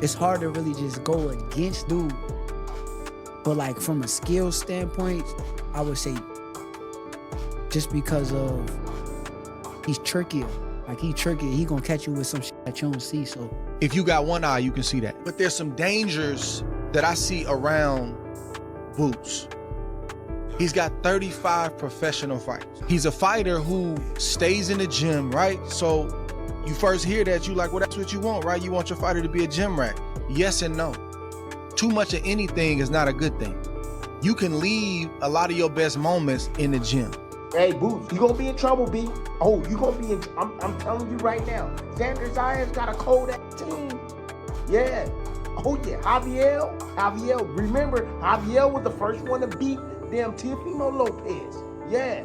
it's hard to really just go against dude. But like from a skill standpoint, I would say just because of he's trickier. Like he tricky, he gonna catch you with some shit that you don't see. So if you got one eye, you can see that. But there's some dangers that I see around Boots. He's got 35 professional fights. He's a fighter who stays in the gym, right? So you first hear that, you like, well, that's what you want, right? You want your fighter to be a gym rat. Yes and no. Too much of anything is not a good thing. You can leave a lot of your best moments in the gym. Hey, Boots, you gonna be in trouble, B. Oh, you gonna be in, I'm telling you right now. Xander Zayas got a cold ass team. Yeah. Oh yeah, Javier, remember, Javier was the first one to beat damn Teofimo Lopez. Yeah,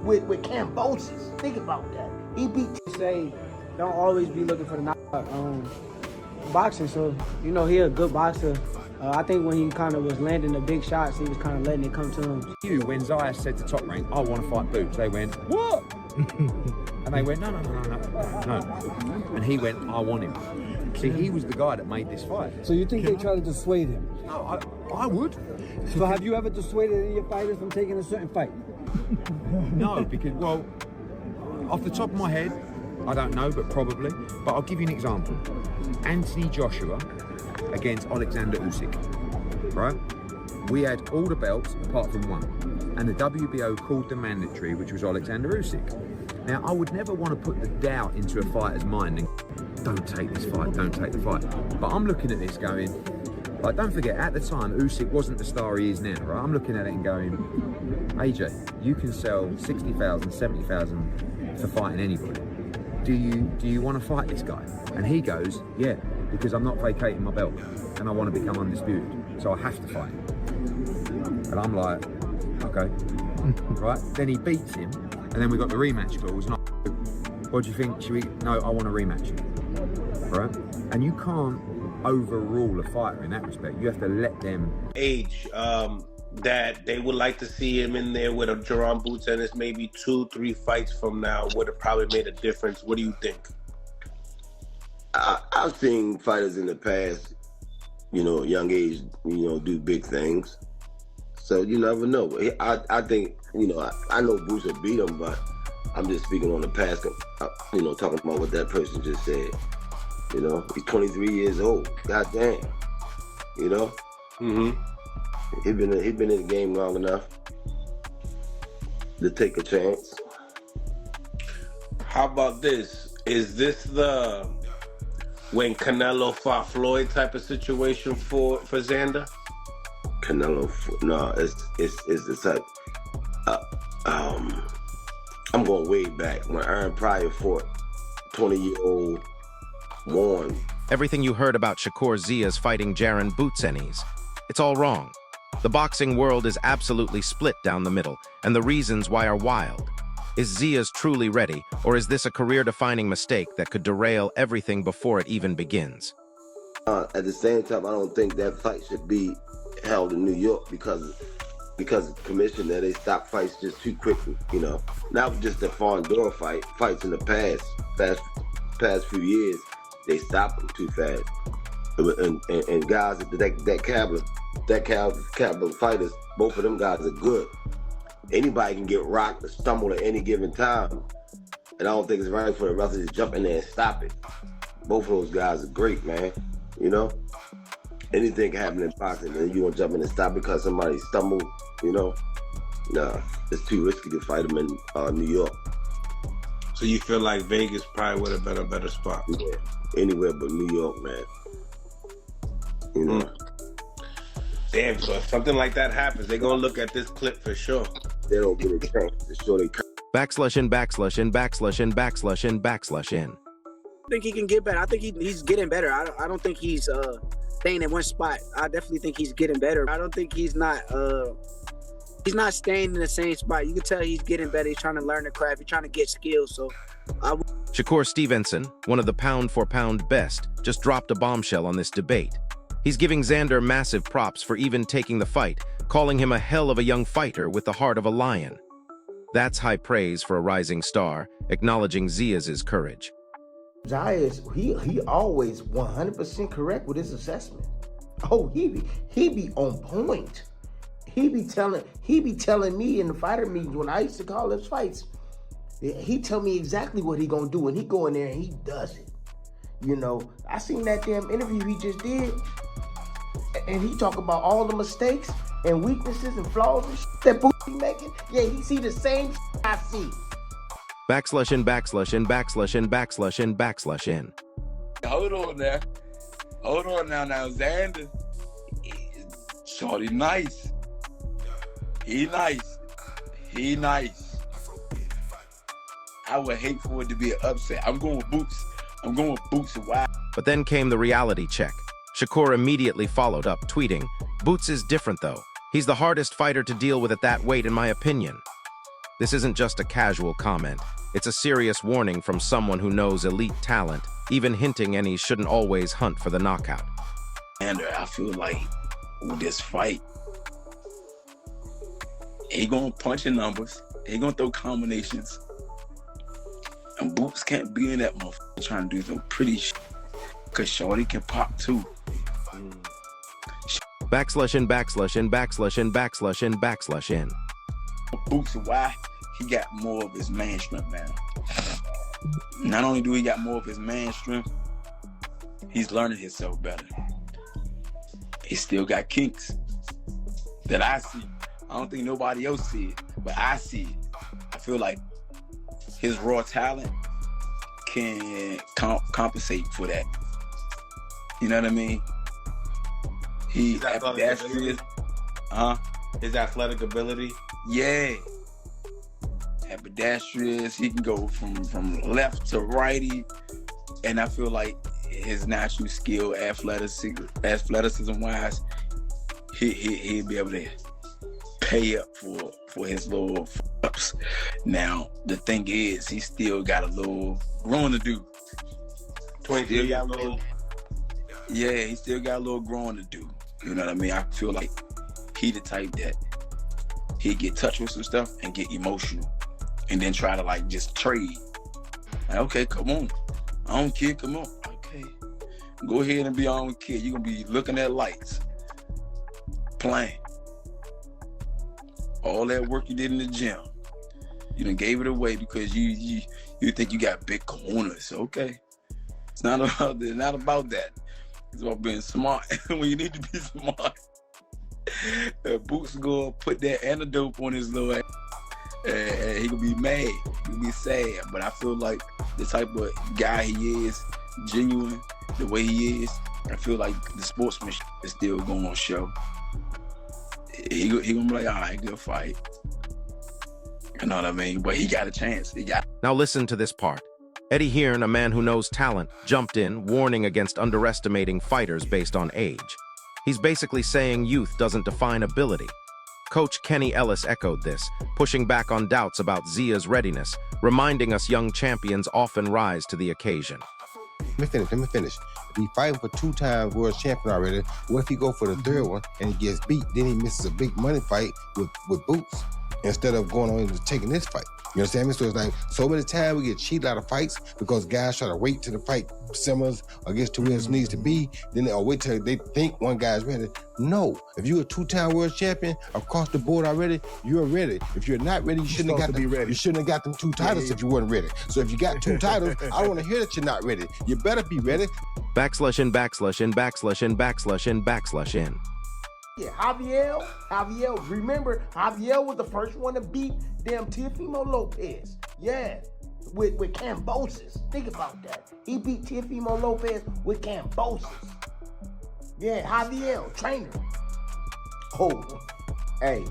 with Cambosis. Think about that. He beat. say don't always be looking for the knockout. Boxing, so you know he a good boxer. I think when he kind of was landing the big shots, he was kind of letting it come to him. When Zayas said to Top Rank, I want to fight Boots, they went, what? And they went, no. And he went, I want him. See, he was the guy that made this fight. So you think they try to dissuade him? No, I would. So have you ever dissuaded any of your fighters from taking a certain fight? No, because, well, off the top of my head, I don't know, but probably. But I'll give you an example. Anthony Joshua against Alexander Usyk, right? We had all the belts apart from one. And the WBO called the mandatory, which was Alexander Usyk. Now, I would never want to put the doubt into a fighter's mind and don't take this fight, don't take the fight. But I'm looking at this going, like, don't forget, at the time, Usyk wasn't the star he is now, right? I'm looking at it and going, AJ, you can sell 60,000, 70,000 for fighting anybody. Do you want to fight this guy? And he goes, yeah, because I'm not vacating my belt and I want to become undisputed. So I have to fight him. And I'm like, okay, right? Then he beats him and then we got the rematch clause. And what do you think? No, I want a rematch, right? And you can't overrule a fighter in that respect. You have to let them age that they would like to see him in there with a Jaron Boots Ennis maybe 2-3 fights from now would have probably made a difference. What do you think? I've seen fighters in the past, you know, young age, you know, do big things. So you never know. I think, you know, I know Boots will beat him, but I'm just speaking on the past, you know, talking about what that person just said. You know, he's 23 years old. God damn. You know? Mm-hmm. He been in the game long enough to take a chance. How about this? Is this the when Canelo fought Floyd type of situation for Xander? Canelo, no, it's the type. I'm going way back when Aaron Pryor fought 20-year-old Warren. Everything you heard about Shakur Zayas fighting Jaron Boots Ennis, it's all wrong. The boxing world is absolutely split down the middle, and the reasons why are wild. Is Zayas truly ready, or is this a career-defining mistake that could derail everything before it even begins? At the same time, I don't think that fight should be held in New York because of the commission there, they stop fights just too quickly, you know. Not just the foreign door fights in the past few years, they stop them too fast. And guys that caliber fighters, both of them guys are good. Anybody can get rocked or stumble at any given time. And I don't think it's right for the wrestler to jump in there and stop it. Both of those guys are great, man. You know? Anything can happen in boxing, and you want to jump in and stop because somebody stumbled, you know? Nah, it's too risky to fight them in New York. So you feel like Vegas probably would have been a better spot? Yeah, anywhere but New York, man. You know? Damn, so if something like that happens, they're going to look at this clip for sure. They don't get a chance to show they Backslash in, backslash in, backslash in, backslash in, backslash in. I think he can get better. I think he's getting better. I don't think he's staying in one spot. I definitely think he's getting better. I don't think he's not staying in the same spot. You can tell he's getting better. He's trying to learn the craft. He's trying to get skills. So Shakur Stevenson, one of the pound-for-pound best, just dropped a bombshell on this debate. He's giving Xander massive props for even taking the fight, calling him a hell of a young fighter with the heart of a lion. That's high praise for a rising star, acknowledging Zayas' courage. Zayas, he always 100% correct with his assessment. Oh, he be on point. He be telling me in the fighter meetings when I used to call his fights. He tell me exactly what he gonna do, and he go in there and he does it. You know, I seen that damn interview he just did, and he talk about all the mistakes and weaknesses and flaws and shit that Boots be making. Yeah, he see the same shit I see. Backslash in, backslash in, backslash in, backslash in, backslash in. Hold on now. Hold on now. Now, Xander, shorty nice. He nice. He nice. I would hate for it to be an upset. I'm going with Boots. I'm going with Boots. Why? But then came the reality check. Shakur immediately followed up, tweeting, "Boots is different though. He's the hardest fighter to deal with at that weight in my opinion." This isn't just a casual comment. It's a serious warning from someone who knows elite talent, even hinting Ennis shouldn't always hunt for the knockout. And I feel like with this fight, he gonna punch in numbers. He gonna throw combinations. And Boots can't be in that motherfucker trying to do some pretty shit. Cause shorty can pop too. Backslash in, backslash in, backslash in, backslash in, backslash in. Boots, why? He got more of his man strength now. Not only do he got more of his man strength, he's learning himself better. He still got kinks that I see. I don't think nobody else see it, but I see it. I feel like his raw talent can compensate for that. You know what I mean? He ambidextrous. His athletic ability. Yeah. Ambidextrous. He can go from left to righty. And I feel like his natural skill, athleticism wise, he'll be able to pay up for his little ups. Now, the thing is, he still got a little growing to do. 23 years old. Yeah, he still got a little growing to do. You know what I mean? I feel like he the type that he get touched with some stuff and get emotional and then try to like just trade. Like, okay, come on. I don't care, come on. Okay. Go ahead and be our own kid. You're gonna be looking at lights, playing. All that work you did in the gym, you done gave it away because you think you got big corners. Okay. It's not about that. It's about being smart when you need to be smart. Boots gonna put that antidote on his little ass. He gonna be mad, he gonna be sad. But I feel like the type of guy he is, genuine, the way he is, I feel like the sportsmanship is still gonna show. He gonna be like, all right, good fight. You know what I mean? But he got a chance. Now listen to this part. Eddie Hearn, a man who knows talent, jumped in, warning against underestimating fighters based on age. He's basically saying youth doesn't define ability. Coach Kenny Ellis echoed this, pushing back on doubts about Zayas' readiness, reminding us young champions often rise to the occasion. Let me finish. If he's fighting for 2-time world champion already, what if he go for the third one and he gets beat, then he misses a big money fight with Boots instead of going on and taking this fight? You understand me? So it's like so many times we get cheated out of fights because guys try to wait till the fight simmers or gets to where it needs to be, then or wait till they think one guy's ready. No, if you're a 2-time world champion across the board already, you're ready. If you're not ready, you shouldn't have got them 2 titles if you weren't ready. So if you got 2 titles, I don't want to hear that you're not ready. You better be ready. Backslash in, backslash in, backslash in, backslash in, backslash in. Yeah, Javier, remember, Javier was the first one to beat damn Teofimo Lopez. Yeah, with Cambosis. Think about that. He beat Teofimo Lopez with Cambosis. Yeah, Javier, trainer. Oh, hey,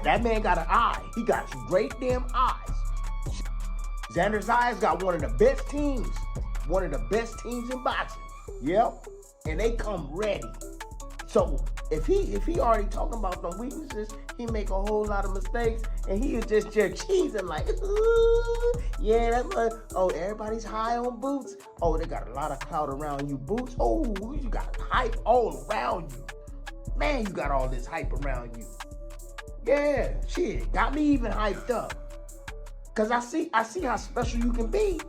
that man got an eye. He got some great damn eyes. Xander Zayas got one of the best teams. One of the best teams in boxing. Yep, and they come ready. So if he already talking about them weaknesses, he make a whole lot of mistakes, and he is just cheesing like, ooh, yeah, that's what. Oh, everybody's high on Boots. Oh, they got a lot of clout around you, Boots. Oh, you got hype all around you. Man, you got all this hype around you. Yeah, shit, got me even hyped up. Cause I see how special you can be.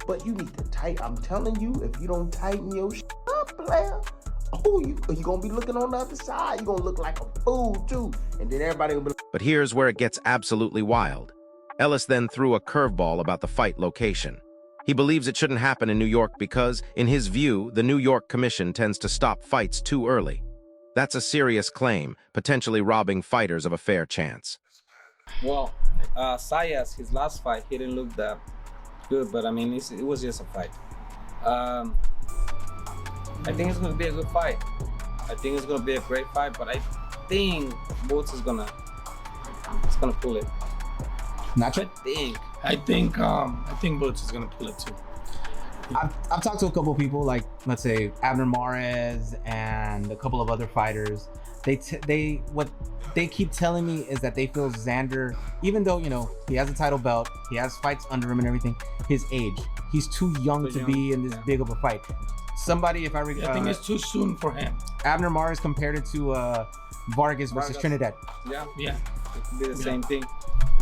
But you need to tighten. I'm telling you, if you don't tighten your shit up, player, oh, you gonna be looking on the other side. You gonna look like a fool too, and then everybody gonna be like, But here's where it gets absolutely wild. Ellis then threw a curveball about the fight location. He believes it shouldn't happen in New York because, in his view, the New York Commission tends to stop fights too early. That's a serious claim, potentially robbing fighters of a fair chance. Well, Zayas, his last fight, he didn't look that good, but I mean, it was just a fight. I think it's going to be a good fight. I think it's going to be a great fight, but I think Boots is gonna pull it. Nacho? I think Boots is gonna pull it too. I've talked to a couple of people, like let's say Abner Mares and a couple of other fighters. What they keep telling me is that they feel Xander, even though he has a title belt, he has fights under him and everything, his age, he's too young to be in this big of a fight. Somebody, I think it's too soon for him. Abner Mares compared it to Vargas versus Trinidad. Yeah, it could be the same thing.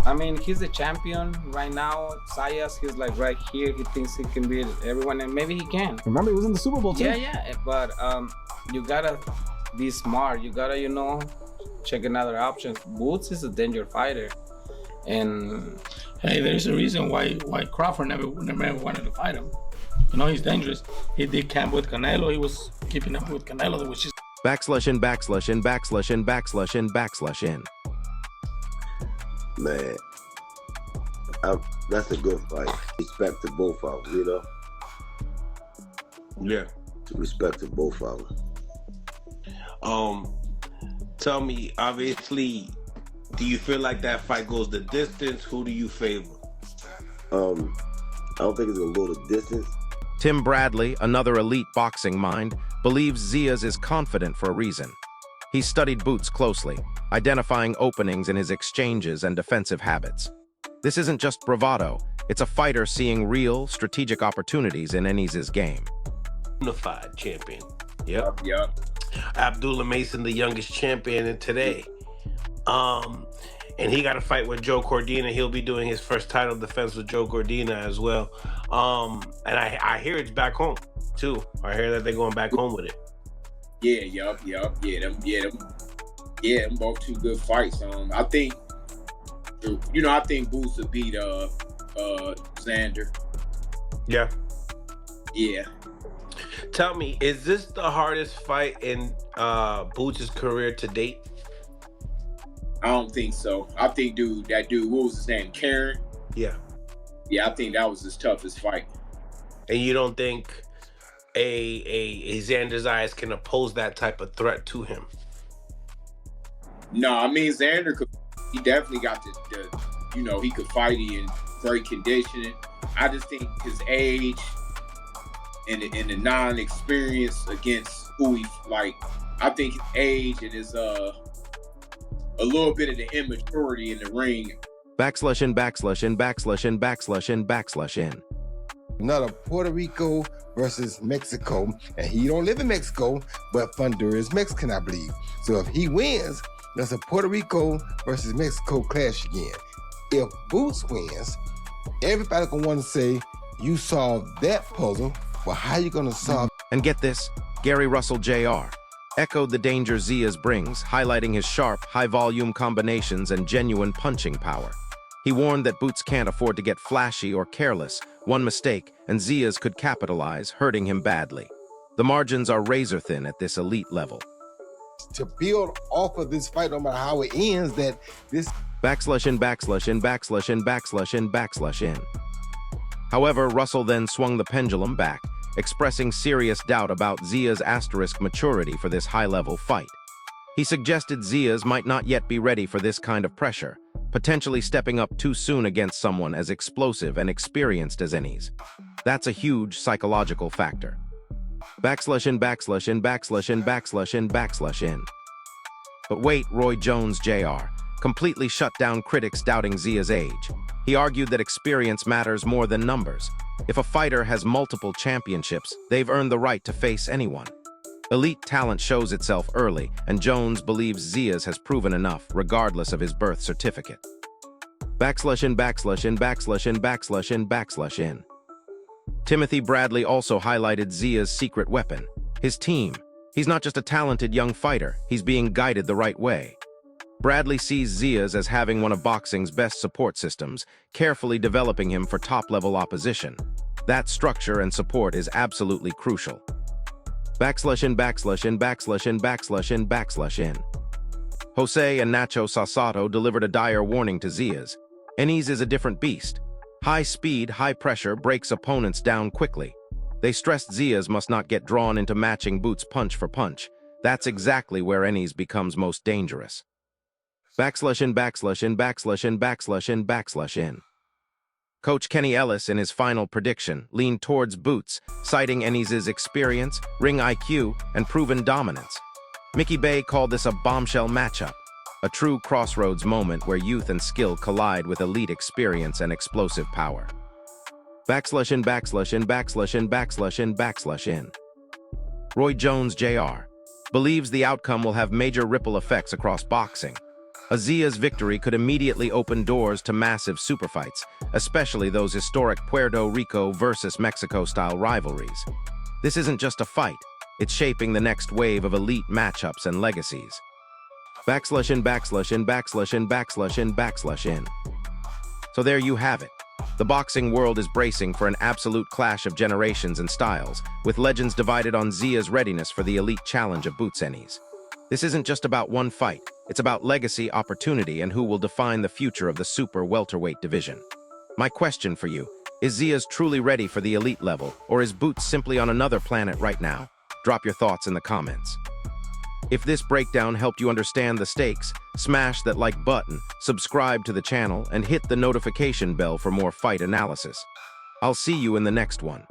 I mean, he's a champion right now. Zayas, he's like right here. He thinks he can beat everyone, and maybe he can. Remember, he was in the Super Bowl too. Yeah. But you gotta be smart. You gotta, check another options. Boots is a danger fighter, and hey, there's a reason why Crawford never wanted to fight him. He's dangerous. He did camp with Canelo. He was keeping up with Canelo, which is /in. Man, that's a good fight. Respect to both of them, Yeah. Respect to both of them. Tell me, obviously, do you feel like that fight goes the distance? Who do you favor? I don't think it's gonna go the distance. Tim Bradley, another elite boxing mind, believes Zayas is confident for a reason. He studied Boots closely, identifying openings in his exchanges and defensive habits. This isn't just bravado, it's a fighter seeing real, strategic opportunities in Ennis' game. Unified champion. Yep. Abdullah Mason, the youngest champion in today. And he got a fight with Joe Cordina. He'll be doing his first title defense with Joe Cordina as well. And I hear it's back home too. I hear that they're going back home with it. Yeah, them both two good fights. I think Boots will beat Xander. Yeah. Yeah. Tell me, is this the hardest fight in Boots' career to date? I don't think so. I think that dude, what was his name? Karen? Yeah. Yeah, I think that was his toughest fight. And you don't think a Xander Zayas can oppose that type of threat to him? No, I mean Xander he definitely got the he could fight in great conditioning. I just think his age and the non-experience against who he I think his age and his a little bit of the immaturity in the ring. /in. Another Puerto Rico versus Mexico, and he don't live in Mexico, but Thunder is Mexican, I believe. So if he wins, that's a Puerto Rico versus Mexico clash again. If Boots wins, everybody gonna want to say you solved that puzzle, but how you gonna solve? And get this, Gary Russell Jr. echoed the danger Zayas brings, highlighting his sharp, high-volume combinations and genuine punching power. He warned that Boots can't afford to get flashy or careless. One mistake, and Zayas could capitalize, hurting him badly. The margins are razor-thin at this elite level. To build off of this fight, no matter how it ends, that this /in. However, Russell then swung the pendulum back, expressing serious doubt about Zayas' maturity for this high-level fight. He suggested Zayas might not yet be ready for this kind of pressure, potentially stepping up too soon against someone as explosive and experienced as Ennis. That's a huge psychological factor. /in. But wait, Roy Jones Jr. completely shut down critics doubting Zayas' age. He argued that experience matters more than numbers. If a fighter has multiple championships, they've earned the right to face anyone. Elite talent shows itself early, and Jones believes Zayas has proven enough, regardless of his birth certificate. /in. Timothy Bradley also highlighted Zayas' secret weapon, his team. He's not just a talented young fighter, he's being guided the right way. Bradley sees Zayas as having one of boxing's best support systems, carefully developing him for top-level opposition. That structure and support is absolutely crucial. /in, /in. Jose and Nacho Sasato delivered a dire warning to Zayas. Ennis is a different beast. High speed, high pressure breaks opponents down quickly. They stressed Zayas must not get drawn into matching Boots punch for punch. That's exactly where Ennis becomes most dangerous. /in. Coach Kenny Ellis, in his final prediction, leaned towards Boots, citing Ennis's experience, ring IQ, and proven dominance. Mickey Bay called this a bombshell matchup, a true crossroads moment where youth and skill collide with elite experience and explosive power. /in. Roy Jones Jr. believes the outcome will have major ripple effects across boxing. A Zayas victory could immediately open doors to massive superfights, especially those historic Puerto Rico versus Mexico-style rivalries. This isn't just a fight, it's shaping the next wave of elite matchups and legacies. /in. So there you have it. The boxing world is bracing for an absolute clash of generations and styles, with legends divided on Zayas' readiness for the elite challenge of Boots Ennis. This isn't just about one fight, it's about legacy, opportunity, and who will define the future of the super welterweight division. My question for you, is Zayas truly ready for the elite level, or is Boots simply on another planet right now? Drop your thoughts in the comments. If this breakdown helped you understand the stakes, smash that like button, subscribe to the channel, and hit the notification bell for more fight analysis. I'll see you in the next one.